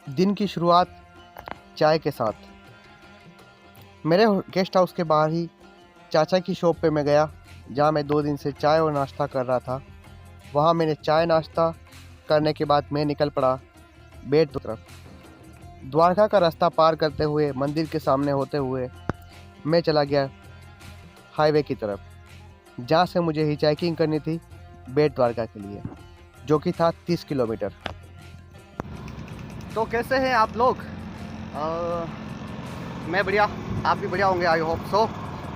दिन की शुरुआत चाय के साथ। मेरे गेस्ट हाउस के बाहर ही चाचा की शॉप पे मैं गया, जहाँ मैं 2 दिन से चाय और नाश्ता कर रहा था। वहाँ मैंने चाय नाश्ता करने के बाद मैं निकल पड़ा बेट की तरफ। द्वारका का रास्ता पार करते हुए मंदिर के सामने होते हुए मैं चला गया हाईवे की तरफ, जहाँ से मुझे हिचाइकिंग करनी थी बेट द्वारका के लिए, जो कि था 30 किलोमीटर। तो कैसे हैं आप लोग? मैं बढ़िया, आप भी बढ़िया होंगे, आई होप सो।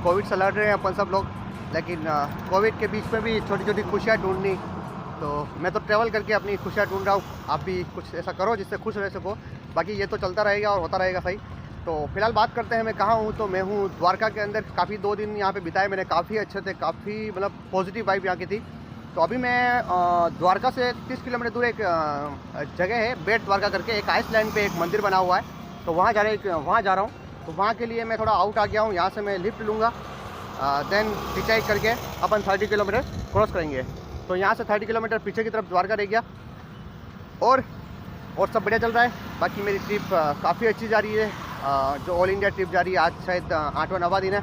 कोविड से लड़ रहे हैं अपन सब लोग, लेकिन कोविड के बीच में भी छोटी छोटी खुशियाँ ढूंढनी। तो मैं तो ट्रैवल करके अपनी खुशियाँ ढूंढ रहा हूँ। आप भी कुछ ऐसा करो जिससे खुश रह सको। बाकी ये तो चलता रहेगा और होता रहेगा सही। तो फिलहाल बात करते हैं मैं कहाँ हूँ। तो मैं हूँ द्वारका के अंदर। काफ़ी 2 दिन यहाँ पे बिताए मैंने, काफ़ी अच्छे थे, काफ़ी मतलब पॉजिटिव वाइब यहाँ की थी। तो अभी मैं द्वारका से 30 किलोमीटर दूर एक जगह है बेट द्वारका करके, एक आइसलैंड पे एक मंदिर बना हुआ है। तो वहाँ जा रहा हूँ। तो वहाँ के लिए मैं थोड़ा आउट आ गया हूँ। यहाँ से मैं लिफ्ट लूँगा, देन हिचाइक करके अपन 30 किलोमीटर क्रॉस करेंगे। तो यहाँ से 30 किलोमीटर पीछे की तरफ द्वारका रह गया, और सब बढ़िया चल रहा है। बाकी मेरी ट्रिप काफ़ी अच्छी जा रही है। जो ऑल इंडिया ट्रिप जा रही है, आज शायद 8वां 9वां दिन है।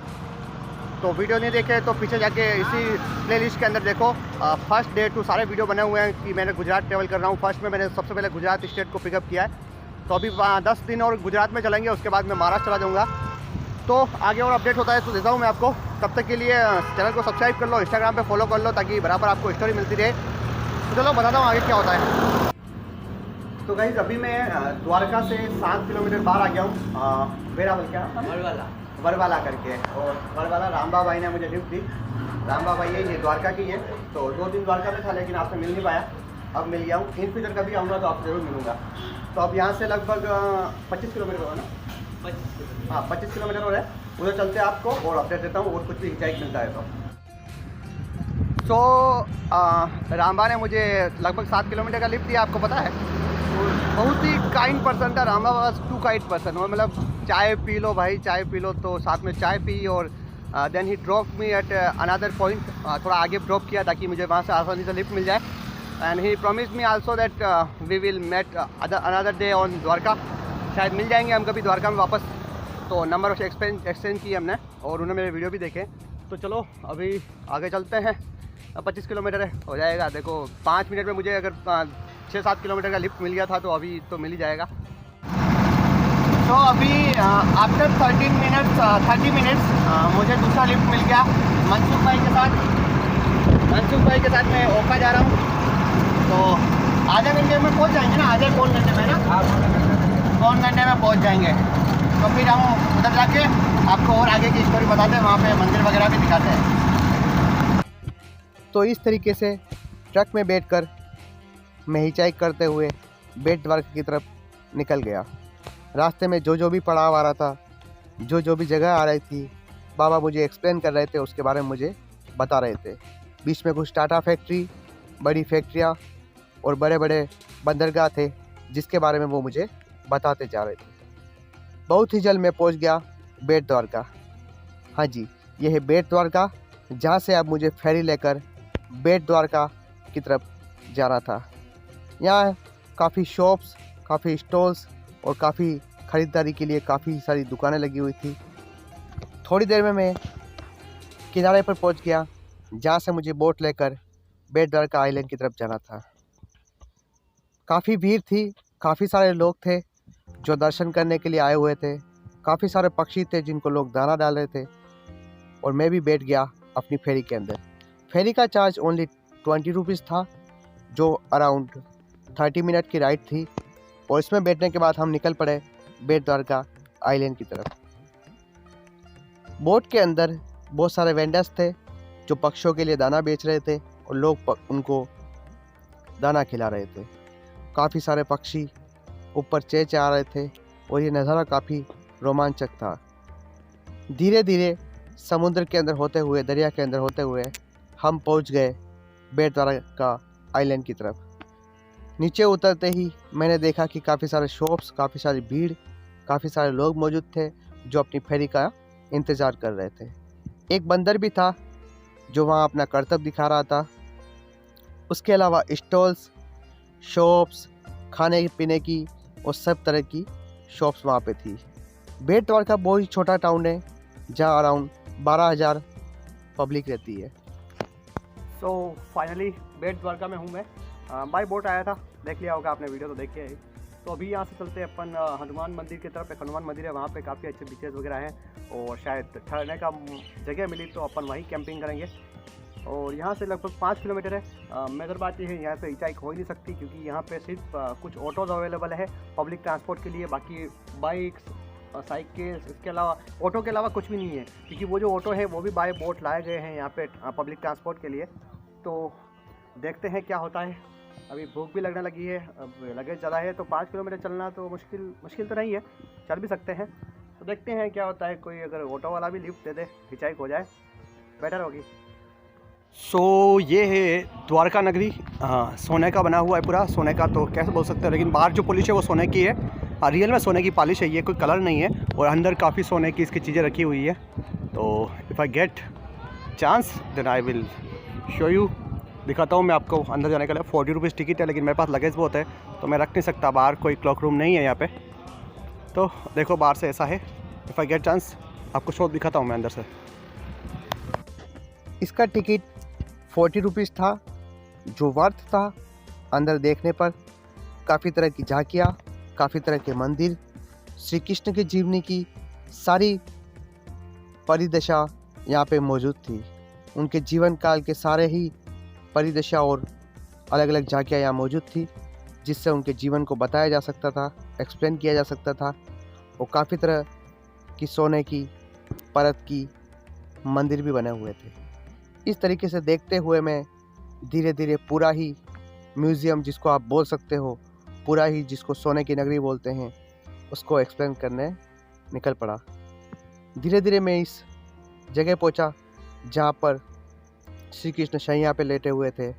तो वीडियो नहीं देखे तो पीछे जाके इसी प्लेलिस्ट के अंदर देखो। फर्स्ट डे टू सारे वीडियो बने हुए हैं कि मैंने गुजरात ट्रैवल कर रहा हूँ। फर्स्ट में मैंने सबसे पहले गुजरात स्टेट को पिकअप किया है। तो अभी 10 दिन और गुजरात में चलेंगे, उसके बाद मैं महाराष्ट्र चला जाऊँगा। तो आगे और अपडेट होता है तो देता हूँ मैं आपको। तब तक के लिए चैनल को सब्सक्राइब कर लो, इंस्टाग्राम पे फॉलो कर लो, ताकि बराबर आपको स्टोरी मिलती रहे। तो चलो बताता हूँ आगे क्या होता है। तो गाइस अभी मैं द्वारका से 7 किलोमीटर बाहर आ गया हूँ। वेरावल क्या वरवाला करके, और वरवाला रामबा भाई ने मुझे लिफ्ट दी। रामबा भाई ये द्वारका की है। तो 2 दिन द्वारका में था, लेकिन आपसे मिल नहीं पाया, अब मिल गया हूँ। इन फ्यूचर कभी आऊँगा तो आपसे ज़रूर मिलूँगा। तो अब यहाँ से लगभग 25 किलोमीटर हो ना? 25 किलोमीटर हो रहा है। उधर चलते हैं आपको और अपडेट देता हूँ, और कुछ भी हिचाइक मिलता है तो। रामबा ने मुझे लगभग 7 किलोमीटर का लिफ्ट दिया, आपको पता है। बहुत ही काइंड पर्सन था रामबा, बस टू काइंड पर्सन। और मतलब चाय पी लो भाई, चाय पी लो। तो साथ में चाय पी, और then he drop me at another point. थोड़ा आगे ड्रॉप किया ताकि मुझे वहाँ से आसानी से लिफ्ट मिल जाए। And he promise me also that we will met another day on Dwarka. शायद मिल जाएंगे हम कभी द्वारका में वापस। तो नंबर ऑफ एक्सचेंज किए हमने, और उन्होंने मेरे वीडियो भी देखे। तो चलो अभी आगे चलते हैं। 25 किलोमीटर है, हो जाएगा। देखो 5 मिनट में मुझे अगर 6-7 किलोमीटर का लिफ्ट मिल गया था, तो अभी तो मिल ही जाएगा। तो अभी आफ्टर 30 मिनट्स मुझे दूसरा लिफ्ट मिल गया मनसुख भाई के साथ। मैं ओखा जा रहा हूँ। तो आधे घंटे में पहुँच जाएंगे ना, आधे पौन घंटे में ना, पौन घंटे में पहुँच जाएंगे। तो फिर हम उधर जाके आपको और आगे की स्टोरी बताते हैं, वहाँ पे मंदिर वगैरह भी दिखाते हैं। तो इस तरीके से ट्रक में बैठकर मैं हिचाइक करते हुए बेट द्वारका की तरफ निकल गया। रास्ते में जो भी पड़ाव आ रहा था, जो भी जगह आ रही थी, बाबा मुझे एक्सप्लेन कर रहे थे, उसके बारे में मुझे बता रहे थे। बीच में कुछ टाटा फैक्ट्री, बड़ी फैक्ट्रियाँ और बड़े बड़े बंदरगाह थे, जिसके बारे में वो मुझे बताते जा रहे थे। बहुत ही जल्द मैं पहुंच गया बेट द्वारका। हाँ जी, यह है बेट द्वारका, जहाँ से अब मुझे फेरी लेकर बेट द्वारका की तरफ जाना था। यहाँ काफ़ी शॉप्स, काफ़ी स्टॉल्स और काफ़ी ख़रीदारी के लिए काफ़ी सारी दुकानें लगी हुई थी। थोड़ी देर में मैं किनारे पर पहुंच गया, जहाँ से मुझे बोट लेकर बेट द्वारका आइलैंड की तरफ जाना था। काफ़ी भीड़ थी, काफ़ी सारे लोग थे जो दर्शन करने के लिए आए हुए थे। काफ़ी सारे पक्षी थे जिनको लोग दाना डाल रहे थे, और मैं भी बैठ गया अपनी फेरी के अंदर। फेरी का चार्ज ओनली 20 रुपीज़ था, जो अराउंड 30 मिनट की राइड थी। और इसमें बैठने के बाद हम निकल पड़े बेट द्वारका आइलैंड की तरफ। बोट के अंदर बहुत सारे वेंडर्स थे जो पक्षियों के लिए दाना बेच रहे थे, और लोग उनको दाना खिला रहे थे। काफ़ी सारे पक्षी ऊपर चहचहा रहे थे, और ये नज़ारा काफ़ी रोमांचक था। धीरे धीरे समुद्र के अंदर होते हुए, दरिया के अंदर होते हुए हम पहुंच गए बेट द्वारका आइलैंड की तरफ। नीचे उतरते ही मैंने देखा कि काफ़ी सारे शॉप्स, काफ़ी सारी भीड़, काफ़ी सारे लोग मौजूद थे जो अपनी फेरी का इंतज़ार कर रहे थे। एक बंदर भी था जो वहाँ अपना करतब दिखा रहा था। उसके अलावा स्टॉल्स, शॉप्स, खाने पीने की और सब तरह की शॉप्स वहाँ पे थी। बेट द्वारका बहुत ही छोटा टाउन है जहाँ अराउंड 12,000 पब्लिक रहती है। सो फाइनली बेट द्वारका में हूँ मैं। बाय बोट आया था, देख लिया होगा आपने, वीडियो तो देखी है। तो अभी यहाँ से चलते हैं अपन हनुमान मंदिर की तरफ। एक हनुमान मंदिर है, वहाँ पे काफ़ी अच्छे बीचेस वगैरह हैं और शायद ठहरने का जगह मिली तो अपन वहीं कैंपिंग करेंगे। और यहाँ से लगभग 5 किलोमीटर है। मगर बात यह है, यहाँ पे हिचाइक हो ही नहीं सकती क्योंकि यहाँ पे सिर्फ कुछ ऑटोज़ अवेलेबल है पब्लिक ट्रांसपोर्ट के लिए। बाकी बाइक्स, साइकिल, इसके अलावा ऑटो के अलावा कुछ भी नहीं है, क्योंकि वो जो ऑटो है वो भी बाय बोट लाए गए हैं यहाँ पे पब्लिक ट्रांसपोर्ट के लिए। तो देखते हैं क्या होता है। अभी भूख भी लगने लगी है, अब लगेज ज़्यादा है तो 5 किलोमीटर चलना तो मुश्किल तो नहीं है, चल भी सकते हैं। तो देखते हैं क्या होता है। कोई अगर ऑटो वाला भी लिफ्ट दे दे, हिचाइक हो जाए, बेटर होगी। सो ये है द्वारका नगरी। सोने का बना हुआ है पूरा, सोने का तो कैसे बोल सकते हैं, लेकिन बाहर जो पॉलिश है वो सोने की है। रियल में सोने की पॉलिश है, ये कोई कलर नहीं है। और अंदर काफ़ी सोने की इसकी चीज़ें रखी हुई है। तो if I get chance then I will show you, दिखाता हूँ मैं आपको। अंदर जाने के लिए 40 रुपीज़ टिकट है, लेकिन मेरे पास लगेज बहुत है तो मैं रख नहीं सकता। बाहर कोई क्लॉक रूम नहीं है यहाँ पे। तो देखो बाहर से ऐसा है। इफ़ आई गेट चांस आपको शो दिखाता हूँ मैं अंदर से। इसका टिकट 40 रुपीज़ था, जो वर्थ था। अंदर देखने पर काफ़ी तरह की झांकियाँ, काफ़ी तरह के मंदिर, श्री कृष्ण की जीवनी की सारी परिदशा यहाँ पे मौजूद थी। उनके जीवन काल के सारे ही परिदशा और अलग अलग झांकियाँ यहाँ मौजूद थी, जिससे उनके जीवन को बताया जा सकता था, एक्सप्लेन किया जा सकता था। और काफ़ी तरह की सोने की परत की मंदिर भी बने हुए थे। इस तरीके से देखते हुए मैं धीरे धीरे पूरा ही म्यूज़ियम, जिसको आप बोल सकते हो, पूरा ही जिसको सोने की नगरी बोलते हैं, उसको एक्सप्लेन करने निकल पड़ा। धीरे धीरे मैं इस जगह पहुंचा जहां पर श्री कृष्ण शैया पे लेटे हुए थे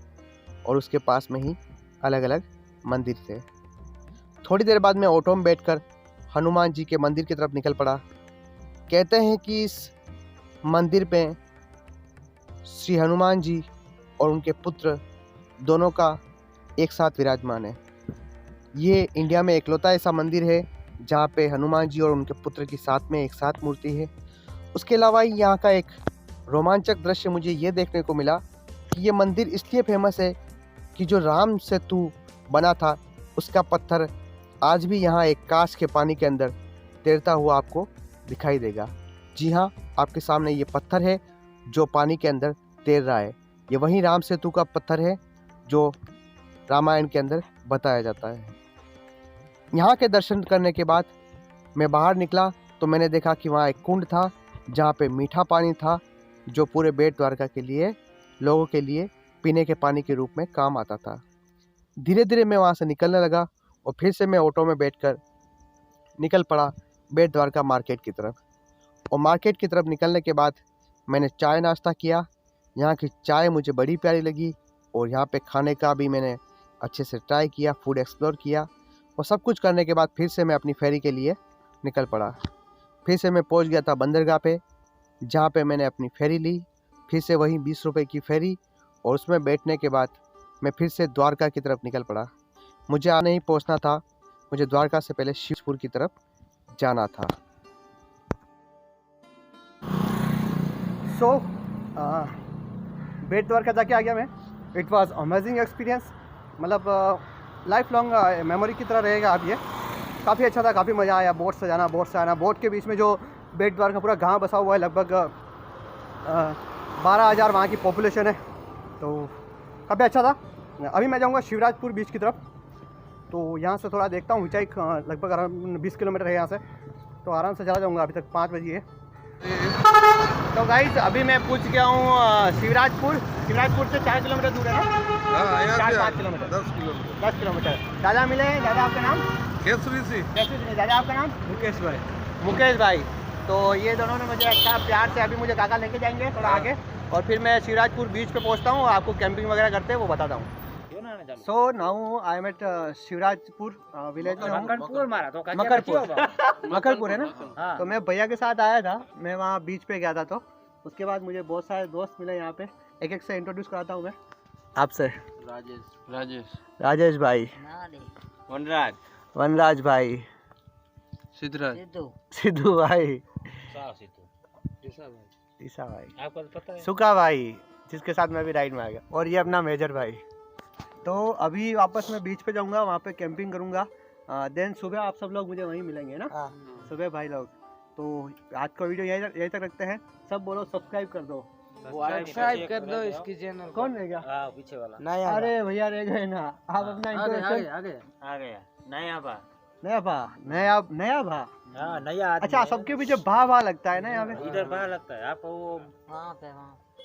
और उसके पास में ही अलग अलग मंदिर थे। थोड़ी देर बाद मैं ऑटो में बैठकर हनुमान जी के मंदिर की तरफ निकल पड़ा। कहते हैं कि इस मंदिर पे श्री हनुमान जी और उनके पुत्र दोनों का एक साथ विराजमान है। ये इंडिया में इकलौता ऐसा मंदिर है जहाँ पे हनुमान जी और उनके पुत्र की साथ में एक साथ मूर्ति है। उसके अलावा यहाँ का एक रोमांचक दृश्य मुझे ये देखने को मिला कि ये मंदिर इसलिए फेमस है कि जो राम सेतु बना था उसका पत्थर आज भी यहाँ एक कांच के पानी के अंदर तैरता हुआ आपको दिखाई देगा। जी हाँ, आपके सामने ये पत्थर है जो पानी के अंदर तैर रहा है। ये वही राम सेतु का पत्थर है जो रामायण के अंदर बताया जाता है। यहाँ के दर्शन करने के बाद मैं बाहर निकला तो मैंने देखा कि वहाँ एक कुंड था जहाँ पे मीठा पानी था, जो पूरे बेट द्वारका के लिए लोगों के लिए पीने के पानी के रूप में काम आता था। धीरे धीरे मैं वहाँ से निकलने लगा और फिर से मैं ऑटो में बैठकर निकल पड़ा बेट द्वारका मार्केट की तरफ। और मार्केट की तरफ निकलने के बाद मैंने चाय नाश्ता किया। यहाँ की चाय मुझे बड़ी प्यारी लगी और यहाँ पे खाने का भी मैंने अच्छे से ट्राई किया, फूड एक्सप्लोर किया। और सब कुछ करने के बाद फिर से मैं अपनी फेरी के लिए निकल पड़ा। फिर से मैं पहुँच गया था बंदरगाह पे, जहाँ पे मैंने अपनी फेरी ली। फिर से वही 20 रुपये की फेरी, और उसमें बैठने के बाद मैं फिर से द्वारका की तरफ निकल पड़ा। मुझे आने ही पहुँचना था, मुझे द्वारका से पहले शिवपुर की तरफ जाना था। सो बेट द्वारका जाके आ गया मैं। इट वॉज अमेजिंग एक्सपीरियंस, मतलब लाइफ लॉन्ग मेमोरी की तरह रहेगा। अब ये काफ़ी अच्छा था, काफ़ी मज़ा आया। बोट से जाना, बोट से आना, बोट के बीच में जो बेट द्वारका पूरा गांव बसा हुआ है, लगभग 12,000 वहाँ की पॉपुलेशन है, तो काफ़ी अच्छा था। अभी मैं जाऊँगा शिवराजपुर बीच की तरफ, तो यहाँ से थोड़ा देखता हूँ। ऊंचाई लगभग अराउंड 20 किलोमीटर है यहाँ से, तो आराम से चला जाऊँगा। अभी तक 5 बजे है। तो गाइस अभी मैं पूछ गया हूँ शिवराजपुर से 4 किलोमीटर दूर है ना? 4-5 किलोमीटर, 10 किलोमीटर। दादा मिले हैं? दादा आपका नाम? केसरी सिंह। दादा आपका नाम? मुकेश भाई। तो ये दोनों ने मुझे अच्छा प्यार से, अभी मुझे काका लेके जाएंगे थोड़ा आगे, और फिर मैं शिवराजपुर बीच पे पहुंचता हूँ, आपको कैंपिंग वगैरह करते हैं वो बताता हूँ। So now I am at Shivrajpur village में हूँ। मकरपुर है ना? हाँ। तो मैं भैया के साथ आया था, मैं वहाँ बीच पे गया था। तो उसके बाद मुझे बहुत सारे दोस्त मिले यहाँ पे, एक एक से इंट्रोड्यूस कराता हूँ मैं आपसे। राजेश भाई, वनराज भाई, सिद्धराज। सिद्धू भाई, ईसा भाई, आपको तो पता है। सुका भाई जिसके साथ मैं भी राइड में आ गया, और ये अपना मेजर भाई। तो अभी वापस मैं बीच पे जाऊंगा, वहाँ पे कैंपिंग करूंगा। देन सुबह आप सब लोग मुझे वहीं मिलेंगे ना। सुबह भाई लोग। तो आज का वीडियो यहीं तक रखते हैं। सब बोलो सब्सक्राइब कर दो। सब्सक्राइब कर दो इसकी चैनल। कौन रह गया? पीछे वाला। अरे भैया रह गए ना। आप अपना इंट्रोडक्शन। आ गया नया भा। नया भा, नया भा। हाँ नया। अच्छा, सबके पीछे भा लगता है ना यहाँ पे। इधर भा लगता है, आप वो वहाँ पे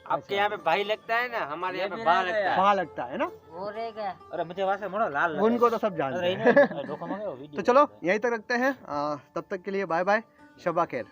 आपके यहाँ पे भाई लगता है ना, हमारे यहाँ पे भा लगता है। भा लगता है ना। वो रह गया। अरे मुझे वहाँ से मोड़ो लाल। उनको तो सब जानते हैं। तो चलो यहीं तक रखते हैं। तब तक के लिए बाय बाय, शबा खैर।